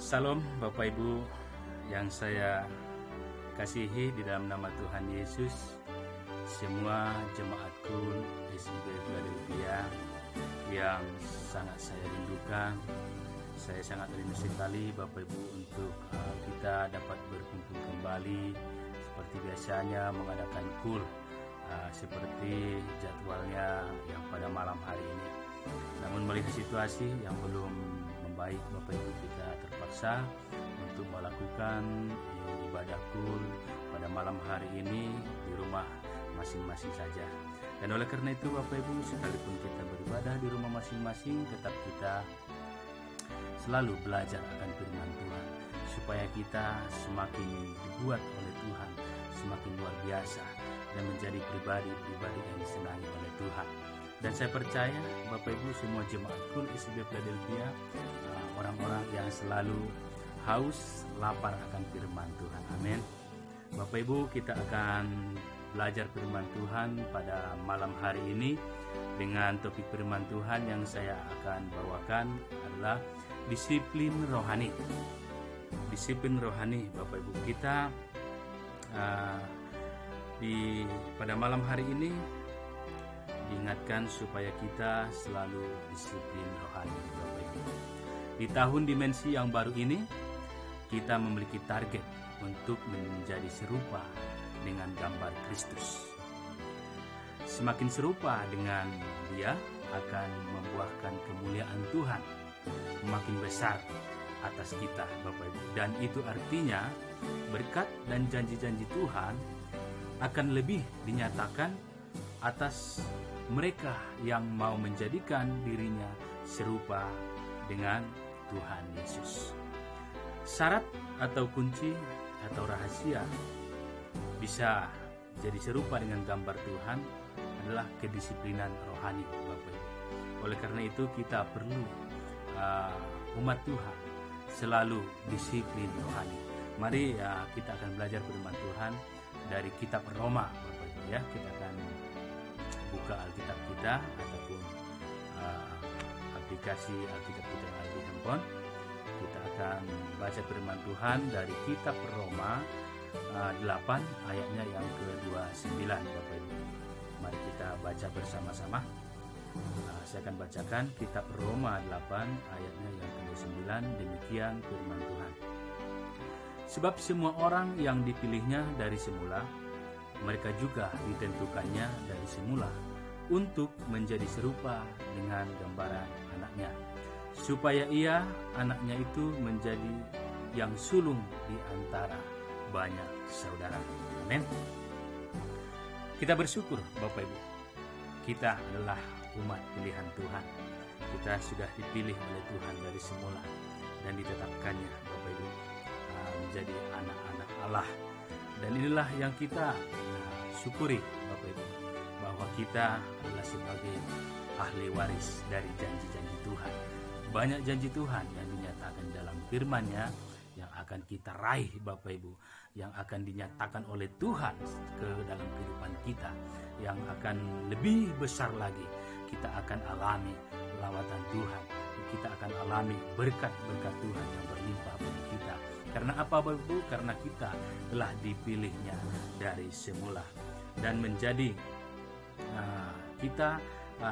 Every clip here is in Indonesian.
Salam Bapak Ibu yang saya kasihi di dalam nama Tuhan Yesus, semua jemaatku SIB Philadelphia yang sangat saya rindukan. Saya sangat rindu sekali Bapak Ibu untuk kita dapat berkumpul kembali seperti biasanya mengadakan KUL seperti jadwalnya yang pada malam hari ini. Namun melihat situasi yang belum membaik, Bapak Ibu, kita terpaksa untuk melakukan ibadah KUL pada malam hari ini di rumah masing-masing saja. Dan oleh karena itu Bapak Ibu, sekalipun kita beribadah di rumah masing-masing, tetap kita selalu belajar akan firman Tuhan, supaya kita semakin dibuat oleh Tuhan, semakin luar biasa, dan menjadi pribadi-pribadi yang disenangi oleh Tuhan. Dan saya percaya Bapak Ibu semua jemaat KUL SIB Philadelphia, orang-orang yang selalu haus, lapar akan firman Tuhan. Amin. Bapak Ibu, kita akan belajar firman Tuhan pada malam hari ini dengan topik firman Tuhan yang saya akan bawakan adalah disiplin rohani. Disiplin rohani, Bapak Ibu. Kita pada malam hari ini diingatkan supaya kita selalu disiplin rohani, Bapak Ibu. Di tahun dimensi yang baru ini, kita memiliki target untuk menjadi serupa dengan gambar Kristus. Semakin serupa dengan Dia akan membuahkan kemuliaan Tuhan makin besar atas kita, Bapak Ibu. Dan itu artinya berkat dan janji-janji Tuhan akan lebih dinyatakan atas mereka yang mau menjadikan dirinya serupa dengan Tuhan Yesus. Syarat atau kunci atau rahasia bisa jadi serupa dengan gambar Tuhan adalah kedisiplinan rohani, Bapak Ibu. Oleh karena itu kita perlu umat Tuhan selalu disiplin rohani. Mari kita akan belajar firman Tuhan dari kitab Roma, Bapak Ibu ya. Kita akan buka Alkitab kita ataupun aplikasi Alkitab kita yang ada di handphone. Kita akan baca firman Tuhan dari kitab Roma 8 ayatnya yang ke-29, Bapak Ibu. Mari kita baca bersama-sama. Saya akan bacakan kitab Roma 8 ayatnya yang ke-29. Demikian firman Tuhan. Sebab semua orang yang dipilihnya dari semula, mereka juga ditentukannya dari semula untuk menjadi serupa dengan gambaran anaknya, supaya ia, anaknya itu, menjadi yang sulung di antara banyak saudara. Amin. Kita bersyukur Bapak Ibu, kita adalah umat pilihan Tuhan. Kita sudah dipilih oleh Tuhan dari semula dan ditetapkannya, Bapak Ibu, menjadi anak-anak Allah. Dan inilah yang kita syukuri, Bapak Ibu, bahwa kita adalah sebagai ahli waris dari janji-janji Tuhan. Banyak janji Tuhan yang dinyatakan dalam firman-Nya yang akan kita raih, Bapak Ibu, yang akan dinyatakan oleh Tuhan ke dalam kehidupan kita, yang akan lebih besar lagi. Kita akan alami lawatan Tuhan, kita akan alami berkat-berkat Tuhan yang berlimpah bagi kita. Karena apa, Bapak Ibu? Karena kita telah dipilihnya dari semula dan menjadi kita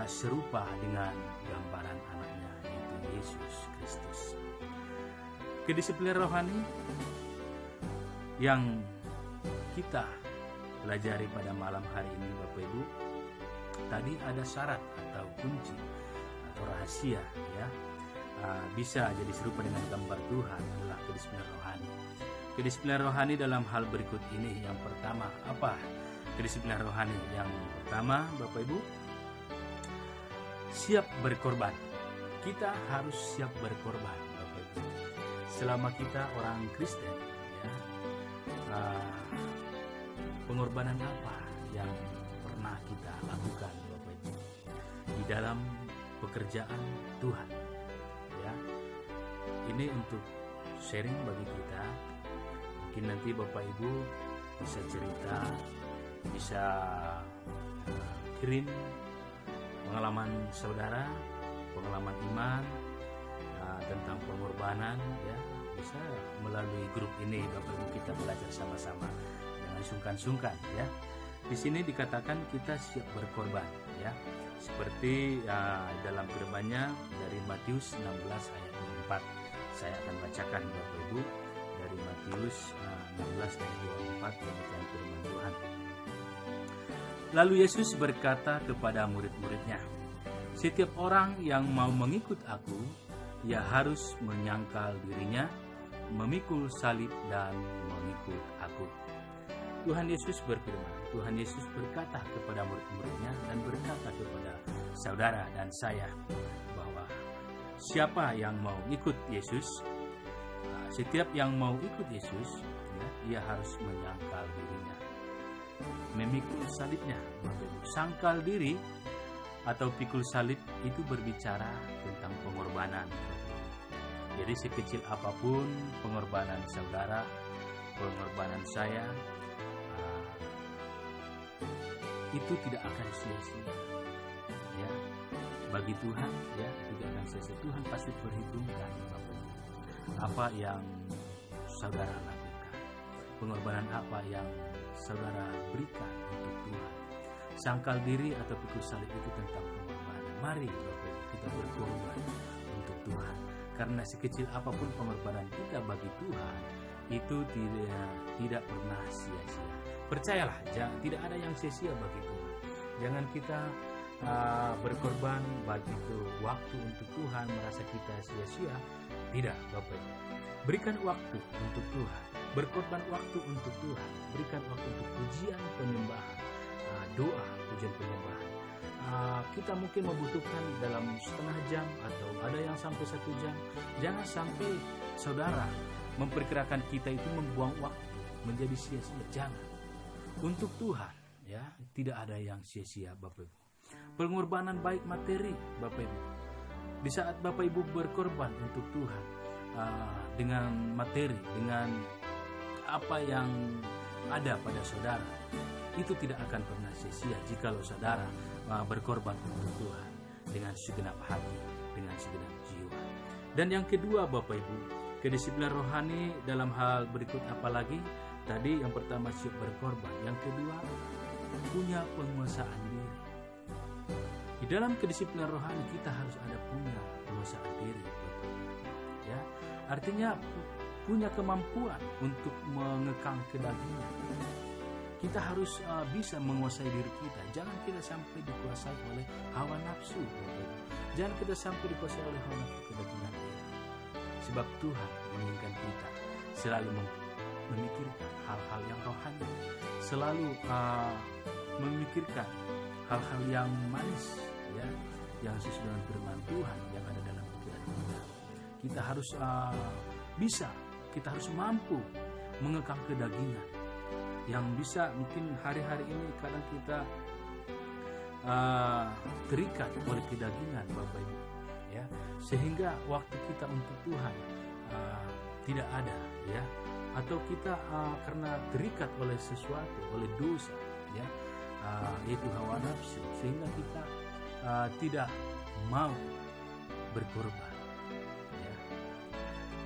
serupa dengan gambaran anaknya, yaitu Yesus Kristus. Kedisiplinan rohani yang kita pelajari pada malam hari ini, Bapak Ibu, tadi ada syarat atau kunci atau rahasia ya, bisa jadi serupa dengan gambar Tuhan adalah kedisiplinan rohani. Kedisiplinan rohani dalam hal berikut ini. Yang pertama, apa kedisiplinan rohani? Yang pertama, Bapak Ibu, siap berkorban. Kita harus siap berkorban, Bapak Ibu. Selama kita orang Kristen ya, pengorbanan apa yang pernah kita lakukan, Bapak Ibu, di dalam pekerjaan Tuhan ya? Ini untuk sharing bagi kita. Mungkin nanti Bapak Ibu bisa cerita, bisa kirim pengalaman saudara, pengalaman iman tentang pengorbanan ya, bisa melalui grup ini Bapak Ibu kita belajar sama-sama dengan sungkan-sungkan ya. Di sini dikatakan kita siap berkorban ya. Seperti dalam firman-Nya dari Matius 16 ayat 24. Saya akan bacakan Bapak Ibu dari Matius 16 ayat 24 demikian firman Tuhan. Lalu Yesus berkata kepada murid-muridnya, "Setiap orang yang mau mengikut aku, ia harus menyangkal dirinya, memikul salib dan mengikut aku." Tuhan Yesus berfirman, Tuhan Yesus berkata kepada murid-muridnya dan berkata kepada saudara dan saya bahwa siapa yang mau ikut Yesus, setiap yang mau ikut Yesus, ya, ia harus menyangkal dirinya, memikul salibnya. Sangkal diri atau pikul salib itu berbicara tentang pengorbanan. Jadi sekecil apapun pengorbanan saudara, pengorbanan saya, itu tidak akan sia-sia ya bagi Tuhan, ya tidak akan sia-sia. Tuhan pasti perhitungkan apa yang saudara lakukan, pengorbanan apa yang saudara berikan untuk Tuhan. Sangkal diri atau pikul salib itu tentang pengorbanan. Mari Bapak kita berkorban untuk Tuhan, karena sekecil apapun pengorbanan kita bagi Tuhan itu tidak pernah sia-sia. Percayalah, tidak ada yang sia-sia bagi Tuhan. Jangan kita berkorban baik itu waktu untuk Tuhan merasa kita sia-sia. Tidak, Bapak. Berikan waktu untuk Tuhan, berkorban waktu untuk Tuhan, berikan waktu untuk pujian penyembahan, doa pujian penyembahan. Kita mungkin membutuhkan dalam setengah jam atau ada yang sampai 1 jam. Jangan sampai saudara memperkirakan kita itu membuang waktu menjadi sia-sia. Jangan. Untuk Tuhan, ya, tidak ada yang sia-sia, Bapak Ibu. Pengorbanan baik materi, Bapak Ibu. Di saat Bapak Ibu berkorban untuk Tuhan dengan materi, dengan apa yang ada pada saudara, itu tidak akan pernah sia-sia jikalau saudara berkorban untuk Tuhan dengan segenap hati, dengan segenap jiwa. Dan yang kedua, Bapak Ibu, kedisiplinan rohani dalam hal berikut apalagi? Tadi yang pertama siap berkorban, yang kedua punya penguasaan diri. Di dalam kedisiplinan rohani kita harus ada punya penguasaan diri, ya. Artinya punya kemampuan untuk mengekang kedagingan. Kita harus bisa menguasai diri kita. Jangan kita sampai dikuasai oleh hawa nafsu, jangan kita sampai dikuasai oleh hawa nafsu kedagingan. Sebab Tuhan menginginkan kita selalu memikirkan hal-hal yang rohani, selalu memikirkan hal-hal yang manis, ya, yang sesuai dengan firman Tuhan yang ada dalam pikiran kita. Kita harus kita harus mampu mengekang kedagingan yang bisa mungkin hari-hari ini kadang kita terikat oleh kedagingan, Bapak Ibu, ya, sehingga waktu kita untuk Tuhan tidak ada, ya. Atau kita karena terikat oleh sesuatu, oleh dosa, ya, yaitu hawa nafsu, sehingga kita tidak mau berkorban. Ya.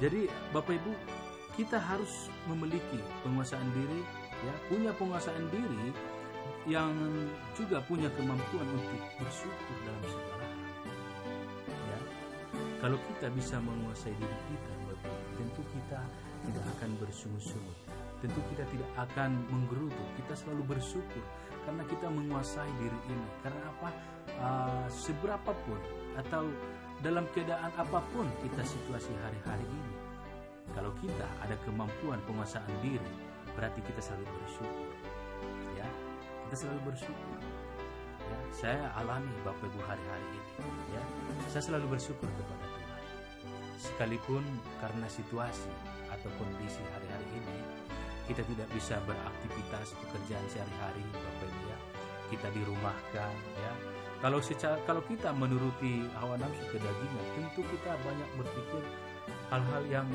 Jadi Bapak Ibu, kita harus memiliki penguasaan diri, ya, punya penguasaan diri yang juga punya kemampuan untuk bersyukur dalam segala hal. Ya. Kalau kita bisa menguasai diri kita, Bapak Ibu, tentu kita tidak akan bersungut-sungut, tentu kita tidak akan menggerutu, kita selalu bersyukur karena kita menguasai diri ini. Karena apa? Seberapapun atau dalam keadaan apapun kita situasi hari-hari ini, kalau kita ada kemampuan penguasaan diri, berarti kita selalu bersyukur, ya, kita selalu bersyukur. Ya, saya alami Bapak Ibu hari-hari ini, ya, saya selalu bersyukur kepada Tuhan, sekalipun karena situasi atau kondisi hari-hari ini kita tidak bisa beraktivitas pekerjaan sehari-hari, Bapak Ibu, ya, kita dirumahkan, ya. Kalau kita menuruti hawa nafsu kedagingan, tentu kita banyak berpikir hal-hal yang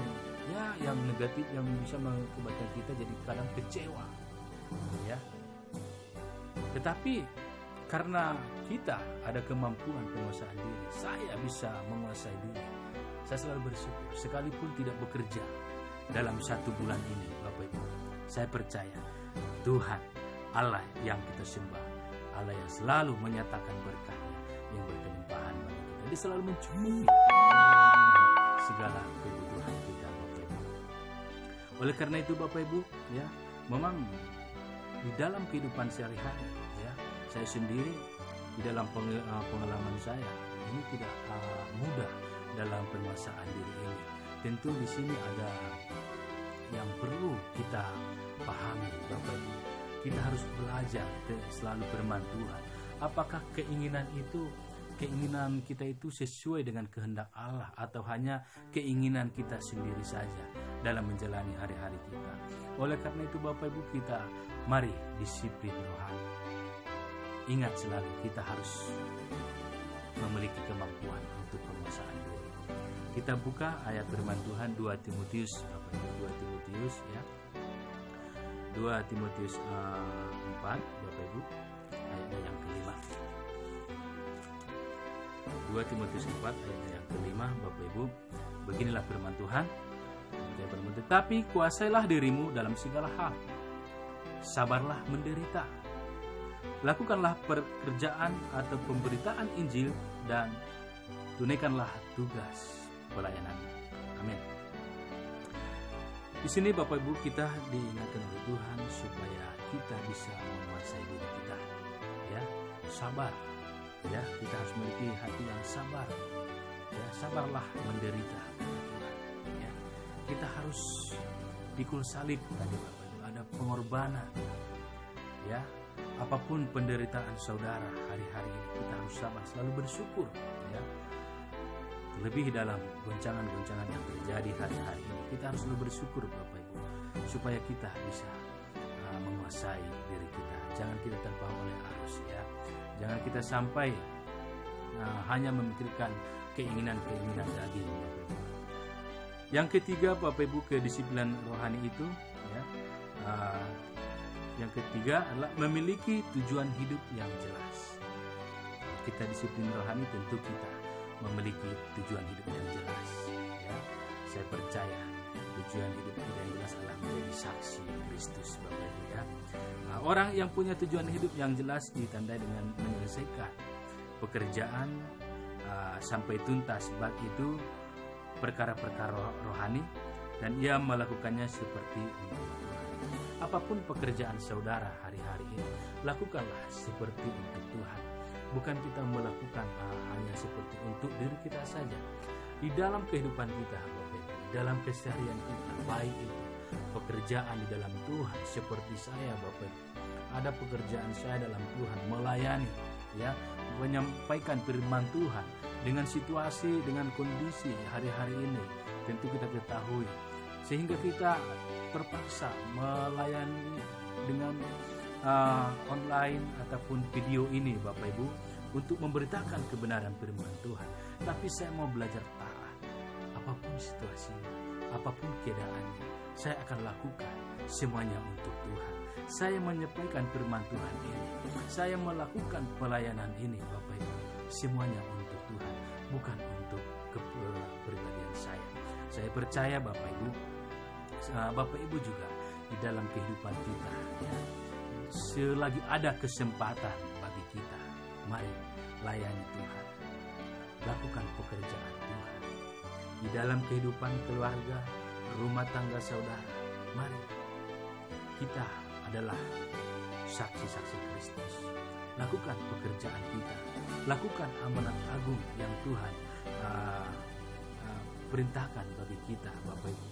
negatif yang bisa mengakibatkan kita jadi kadang kecewa, ya. Tetapi karena kita ada kemampuan penguasaan diri, saya bisa menguasai diri. Saya selalu bersyukur, sekalipun tidak bekerja dalam 1 bulan ini, Bapak Ibu, saya percaya Tuhan Allah yang kita sembah, Allah yang selalu menyatakan berkat-Nya yang berkelimpahan bagi kita. Dia selalu mencukupi segala kebutuhan kita, Bapak Ibu. Oleh karena itu, Bapak Ibu, ya, memang di dalam kehidupan sehari-hari, ya, saya sendiri di dalam pengalaman saya ini tidak mudah dalam penguasaan diri ini. Tentu di sini ada yang perlu kita pahami, Bapak Ibu. Kita harus belajar selalu firman Tuhan. Apakah keinginan kita itu sesuai dengan kehendak Allah, atau hanya keinginan kita sendiri saja dalam menjalani hari-hari kita. Oleh karena itu, Bapak Ibu, kita mari disiplin rohani. Ingat selalu kita harus memiliki kemampuan untuk penguasaan diri. Kita buka ayat firman Tuhan 2 Timotius, Bapak Ibu, 2 Timotius, ya. 2 Timotius 4, Bapak Ibu, ayatnya yang kelima. 2 Timotius 4 ayatnya yang kelima, Bapak Ibu. Beginilah firman Tuhan. Tetapi kuasailah dirimu dalam segala hal. Sabarlah menderita. Lakukanlah pekerjaan atau pemberitaan Injil dan tunaikanlah tugas pelayanan. Amin. Di sini, Bapak Ibu, kita diingatkan oleh Tuhan supaya kita bisa menguasai diri kita. Ya, sabar. Ya, kita harus memiliki hati yang sabar. Ya, sabarlah menderita. Ya, kita harus pikul salib tadi, Bapak Ibu. Ada pengorbanan. Ya, apapun penderitaan saudara hari-hari ini, kita harus sabar, selalu bersyukur. Ya, lebih dalam goncangan-goncangan yang terjadi hari-hari ini, kita harus selalu bersyukur, Bapak Ibu, supaya kita bisa menguasai diri kita. Jangan kita terbawa oleh arus, ya. Jangan kita sampai hanya memikirkan keinginan-keinginan daging, Bapak Ibu. Yang ketiga, Bapak Ibu, kedisiplinan rohani itu, ya. Yang ketiga adalah memiliki tujuan hidup yang jelas. Kita disiplin rohani, tentu kita memiliki tujuan hidup yang jelas. Ya, saya percaya tujuan hidup yang jelas adalah menjadi saksi Kristus, Bapak Ibu, ya. Orang yang punya tujuan hidup yang jelas ditandai dengan menyelesaikan pekerjaan sampai tuntas, baik itu perkara-perkara rohani, dan ia melakukannya seperti untuk Tuhan. Apapun pekerjaan saudara hari-hari ini, lakukanlah seperti untuk Tuhan. Bukan kita melakukan hanya seperti untuk diri kita saja. Di dalam kehidupan kita, Bapak Ibu, dalam keseharian kita, baik itu pekerjaan di dalam Tuhan, seperti saya, Bapak Ibu, ada pekerjaan saya dalam Tuhan, melayani, ya, menyampaikan firman Tuhan dengan situasi, dengan kondisi hari-hari ini. Tentu kita ketahui, sehingga kita terpaksa melayani dengan online ataupun video ini, Bapak Ibu, untuk memberitakan kebenaran firman Tuhan. Tapi saya mau belajar taat. Apapun situasinya, apapun keadaannya, saya akan lakukan semuanya untuk Tuhan. Saya menyampaikan firman Tuhan ini, saya melakukan pelayanan ini, Bapak Ibu, semuanya untuk Tuhan, bukan untuk kepribadian saya. Saya percaya, Bapak Ibu, Bapak Ibu juga di dalam kehidupan kita, ya, selagi ada kesempatan bagi kita, mari layani Tuhan, lakukan pekerjaan Tuhan di dalam kehidupan keluarga, rumah tangga saudara. Mari kita adalah saksi-saksi Kristus. Lakukan pekerjaan kita, lakukan amanat agung yang Tuhan perintahkan bagi kita, Bapak Ibu.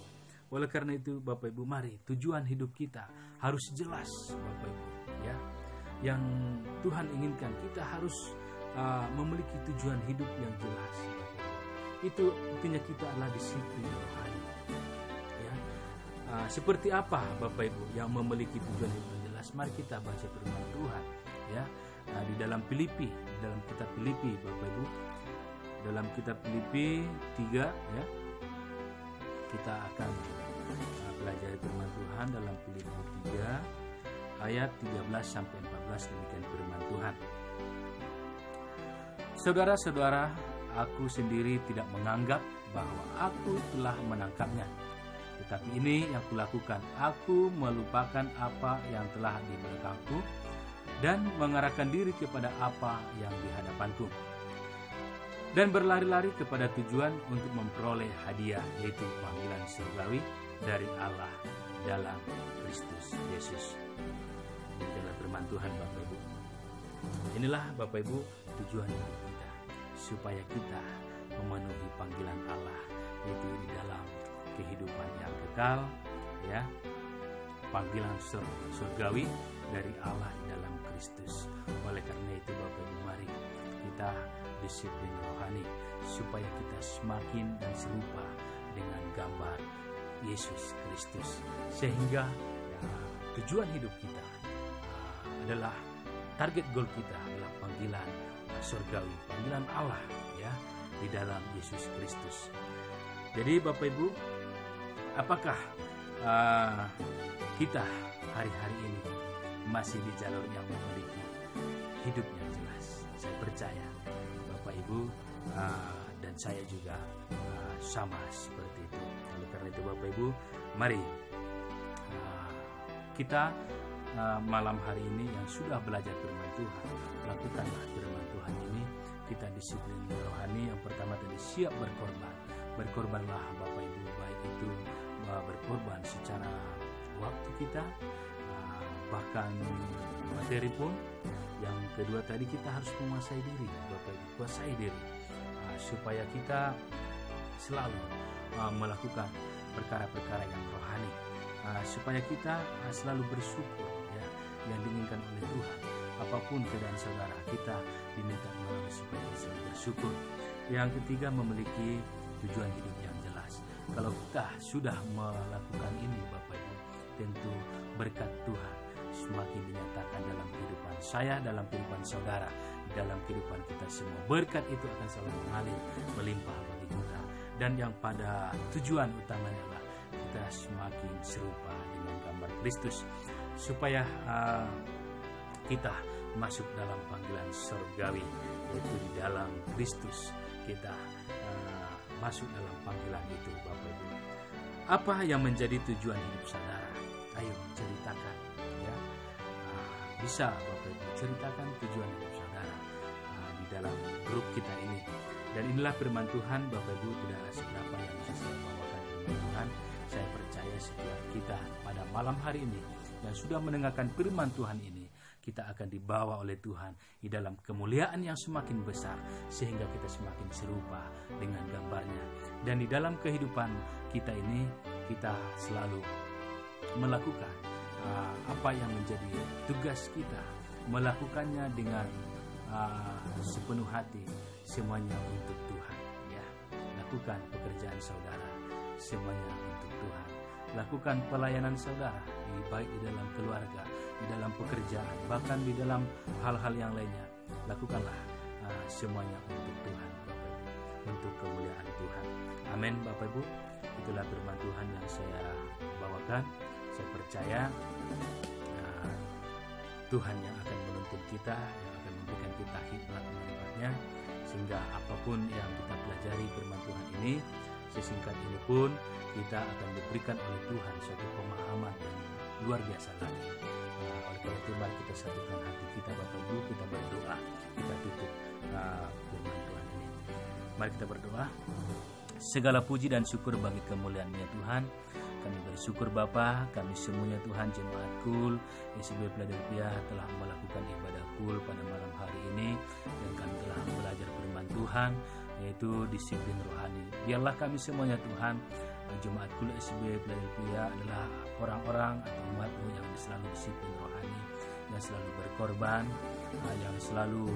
Oleh karena itu, Bapak Ibu, mari tujuan hidup kita harus jelas, Bapak Ibu, ya. Yang Tuhan inginkan, kita harus memiliki tujuan hidup yang jelas, Bapak Ibu. Itu artinya kita adalah disiplin rohani, ya. Seperti apa, Bapak Ibu, yang memiliki tujuan hidup yang jelas? Mari kita baca firman Tuhan, ya. Di dalam Filipi, dalam kitab Filipi, Bapak Ibu, dalam kitab Filipi 3, ya, kita akan belajar firman Tuhan dalam Filipi 3 ayat 13 sampai 14. Demikian firman Tuhan. Saudara-saudara, aku sendiri tidak menganggap bahwa aku telah menangkapnya. Tetapi ini yang kulakukan, aku melupakan apa yang telah di belakangku dan mengarahkan diri kepada apa yang di hadapanku, dan berlari-lari kepada tujuan untuk memperoleh hadiah, yaitu panggilan surgawi dari Allah dalam Kristus Yesus. Inilah firman Tuhan, Bapak Ibu. Inilah Bapak Ibu tujuan hidup kita, supaya kita memenuhi panggilan Allah, yaitu di dalam kehidupan yang kekal, ya, panggilan surgawi dari Allah dalam Kristus. Oleh karena itu Bapak Ibu, mari kita disiplin rohani supaya kita semakin dan serupa dengan gambar Yesus Kristus, sehingga tujuan hidup kita adalah target goal kita adalah panggilan surgawi, panggilan Allah, ya, di dalam Yesus Kristus. Jadi Bapak Ibu, apakah kita hari-hari ini masih di jalur yang memiliki hidup yang jelas? Saya percaya Bapak Ibu dan saya juga sama seperti itu. Oleh karena itu Bapak Ibu, mari kita malam hari ini yang sudah belajar firman Tuhan, lakukanlah firman Tuhan ini. Kita disiplin rohani. Yang pertama tadi, siap berkorban. Berkorbanlah Bapak Ibu, baik itu berkorban secara waktu kita, bahkan materi pun. Yang kedua tadi, kita harus menguasai diri, Bapak Ibu, kuasai diri, supaya kita selalu melakukan perkara-perkara yang rohani, supaya kita selalu bersyukur, ya, yang diinginkan oleh Tuhan. Apapun keadaan saudara, kita diminta supaya selalu bersyukur. Yang ketiga, memiliki tujuan hidup yang jelas. Kalau kita sudah melakukan ini Bapak Ibu, tentu berkat Tuhan semakin dinyatakan dalam kehidupan saya, dalam kehidupan saudara, dalam kehidupan kita semua. Berkat itu akan selalu mengalir, melimpah bagi kita. Dan yang pada tujuan utamanya adalah kita semakin serupa dengan gambar Kristus, supaya kita masuk dalam panggilan surgawi, yaitu di dalam Kristus kita masuk dalam panggilan itu Bapak Ibu. Apa yang menjadi tujuan hidup saudara? Ayo ceritakan, ya. Bisa Bapak Ibu ceritakan tujuan hidup saudara di dalam grup kita ini. Dan inilah firman Tuhan Bapak Ibu, tidak seberapa yang bisa saya bawakan firman Tuhan. Saya percaya setiap kita pada malam hari ini yang sudah mendengarkan firman Tuhan ini, kita akan dibawa oleh Tuhan di dalam kemuliaan yang semakin besar, sehingga kita semakin serupa dengan gambarnya. Dan di dalam kehidupan kita ini, kita selalu melakukan apa yang menjadi tugas kita, melakukannya dengan sepenuh hati, semuanya untuk Tuhan, ya. Lakukan pekerjaan saudara, semuanya untuk Tuhan. Lakukan pelayanan saudara, baik di dalam keluarga, di dalam pekerjaan, bahkan di dalam hal-hal yang lainnya. Lakukanlah semuanya untuk Tuhan Bapak Ibu, untuk kemuliaan Tuhan. Amin Bapak Ibu. Itulah firman Tuhan yang saya bawakan. Saya percaya Tuhan yang akan menuntun kita, yang akan memberikan kita hikmat-hikmatnya, sehingga apapun yang kita pelajari firman Tuhan ini, sesingkat ini pun kita akan diberikan oleh Tuhan suatu pemahaman yang luar biasa lagi. Oleh karena itu mari kita satukan hati kita Bapak Ibu, kita berdoa, kita tutup firman Tuhan ini. Mari kita berdoa. Segala puji dan syukur bagi kemuliaan-Nya Tuhan. Kami bersyukur Bapa, kami semuanya Tuhan, jemaat KUL SIB Philadelphia telah melakukan ibadah KUL pada malam hari ini, dan kami telah belajar firman Tuhan, yaitu disiplin rohani. Biarlah kami semuanya Tuhan, jemaat KUL SIB Philadelphia adalah orang-orang atau umat-Mu yang selalu disiplin rohani, yang selalu berkorban, yang selalu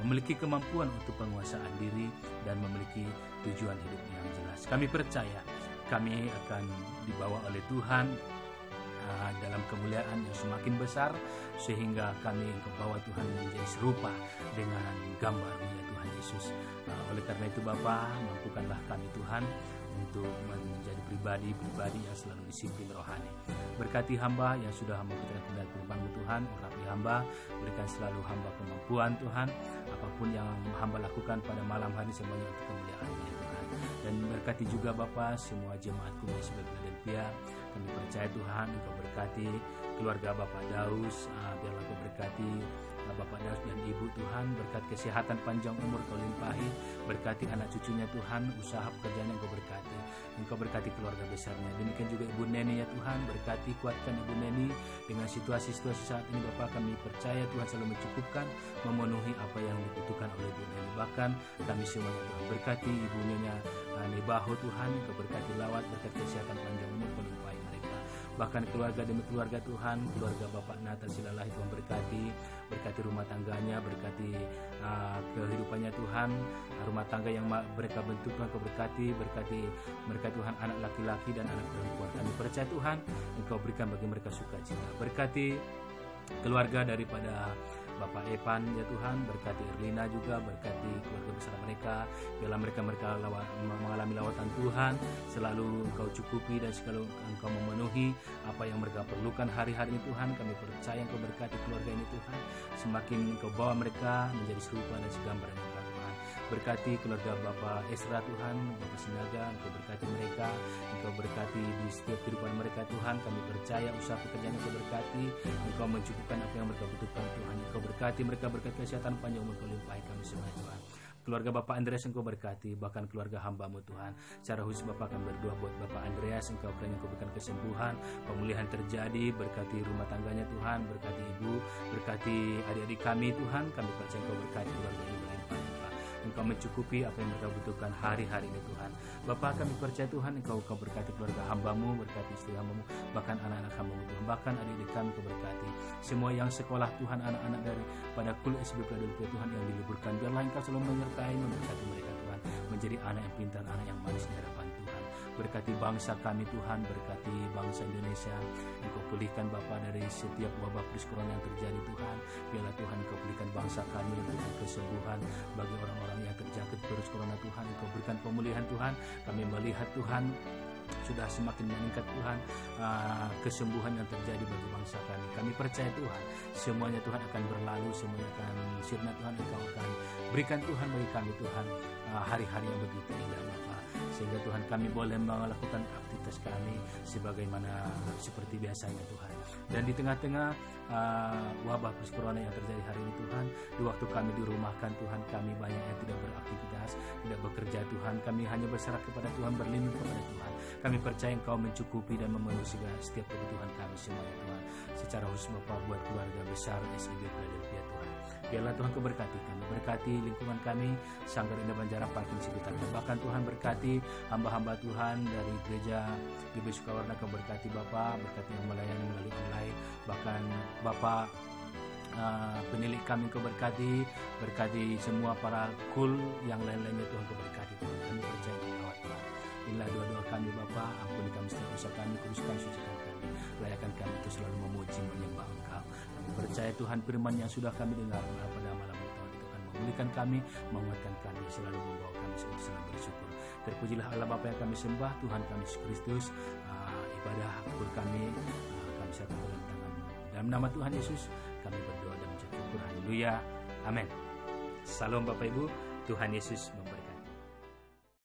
memiliki kemampuan untuk penguasaan diri dan memiliki tujuan hidup yang jelas. Kami percaya kami akan dibawa oleh Tuhan dalam kemuliaan yang semakin besar, sehingga kami bawa Tuhan menjadi serupa dengan gambar-Nya Tuhan Yesus. Oleh karena itu Bapa, mampukanlah kami Tuhan untuk menjadi pribadi-pribadi yang selalu disiplin rohani. Berkati hamba yang sudah memperhatikan dengan firman-Mu Tuhan, urapi hamba, berikan selalu hamba kemampuan Tuhan, apapun yang hamba lakukan pada malam hari semuanya untuk kemuliaan-Nya Tuhan. Dan berkati juga Bapa semua jemaatku SBP Philadelphia. Kami percaya Tuhan Engkau berkati keluarga Bapak Daus, biarlah Engkau berkati Bapak Daus dan Ibu Tuhan, berkat kesehatan panjang umur Kau limpahi, berkati anak cucunya Tuhan, usaha pekerjaannya Engkau berkati, Engkau berkati keluarga besarnya. Demikian juga Ibu Neni ya Tuhan, berkati kuatkan Ibu Neni dengan situasi-situasi saat ini Bapak. Kami percaya Tuhan selalu mencukupkan, memenuhi apa yang dibutuhkan oleh Ibu Neni. Bahkan kami semuanya Tuhan, berkati Ibu Nyonya Nibaho Tuhan, Engkau berkati lawat, berkat kesehatan panjang umur Kau limpahi mereka. Bahkan keluarga demi keluarga Tuhan, keluarga Bapak Natal Silalahi Tuhan berkati rumah tangganya, berkati kehidupannya Tuhan, rumah tangga yang mereka bentuk Tuhan Kau berkati mereka Tuhan, anak laki-laki dan anak perempuan. Kami percaya Tuhan Engkau berikan bagi mereka sukacita. Berkati keluarga daripada Bapak Evan ya Tuhan, berkati Erlina juga, berkati keluarga besar mereka, biarlah mereka mengalami lawatan Tuhan, selalu Engkau cukupi dan selalu Engkau memenuhi apa yang mereka perlukan hari-hari ini Tuhan. Kami percaya Engkau berkati keluarga ini Tuhan, semakin Engkau bawa mereka menjadi serupa dan segambar dengan Tuhan. Berkati keluarga Bapak Esra Tuhan, Bapak Sinaga, Engkau berkati mereka, Engkau berkati di setiap kehidupan mereka Tuhan. Kami percaya usaha pekerjaan Engkau berkati, Engkau mencukupkan apa yang mereka butuhkan Tuhan. Engkau berkati mereka, berkat kesehatan panjang umur Kau limpahi kami semua Tuhan. Keluarga Bapak Andreas Engkau berkati, bahkan keluarga hamba-Mu Tuhan. Secara khusus Bapak akan berdoa buat Bapak Andreas, Engkau berikan kesembuhan, pemulihan terjadi, berkati rumah tangganya Tuhan, berkati ibu, berkati adik-adik kami Tuhan. Kami percaya Engkau berkati keluarga ini berlimpah-limpah. Engkau mencukupi apa yang mereka butuhkan hari-hari ini Tuhan. Bapak kami percaya Tuhan Engkau berkati keluarga hamba-Mu, berkati istri hamba-Mu, bahkan anak-anak hamba-Mu Tuhan, bahkan adik-adik kami Engkau berkati. Semua yang sekolah Tuhan, anak-anak daripada kuliah SBP Philadelphia Tuhan yang diliburkan, biarlah Engkau selalu menyertai, memberkati mereka Tuhan, menjadi anak yang pintar, anak yang manis di hadapan Tuhan. Berkati bangsa kami Tuhan, berkati bangsa Indonesia. Engkau pulihkan Bapa dari setiap wabah virus corona yang terjadi Tuhan. Biarlah Tuhan Engkau pulihkan bangsa kami, berikan kesembuhan bagi orang-orang yang terjangkit virus corona Tuhan. Engkau berikan pemulihan Tuhan. Kami melihat Tuhan sudah semakin meningkat Tuhan, kesembuhan yang terjadi bagi bangsa kami. Kami percaya Tuhan semuanya Tuhan akan berlalu, semuanya akan sirna Tuhan. Engkau akan berikan Tuhan bagi kami Tuhan hari-hari yang begitu indah Bapa, sehingga Tuhan kami boleh melakukan aktivitas kami sebagaimana seperti biasanya Tuhan. Dan di tengah-tengah wabah virus corona yang terjadi hari ini Tuhan, di waktu kami dirumahkan Tuhan, kami banyak yang tidak beraktivitas, tidak bekerja Tuhan, kami hanya berserah kepada Tuhan, berlindung kepada Tuhan. Kami percaya Engkau mencukupi dan memenuhi setiap kebutuhan kami semuanya Tuhan. Secara khusus Bapak buat keluarga besar SBP Philadelphia Tuhan. Biarlah Tuhan Kau berkati kami, berkati lingkungan kami, Sanggar Indah Banjarang Parking sekitarnya. Bahkan Tuhan berkati hamba-hamba Tuhan dari gereja GBI Sukawarna. Kau berkati Bapak, berkati yang melayani melalui online. Bahkan Bapak penilik kami Kau berkati semua para kul yang lain-lainnya Tuhan Kau berkati Tuhan. Kami percaya Engkau Tuhan. Inilah doa-doa kami Bapa, ampuni kami setiap dosa kami, kuduskan sucikan kami, layakan kami untuk selalu memuji menyembah Engkau. Kami percaya Tuhan firman yang sudah kami dengar pada malam ini Tuhan itu akan memulihkan kami, menguatkan kami, selalu membawa kami untuk selalu bersyukur. Terpujilah Allah Bapa yang kami sembah, Tuhan kami Yesus Kristus. Ibadah pun kami serahkan dalam tangan-Mu. Dalam nama Tuhan Yesus kami berdoa dan mengucap syukur. Haleluya. Amin. Salam Bapak Ibu, Tuhan Yesus memberkati.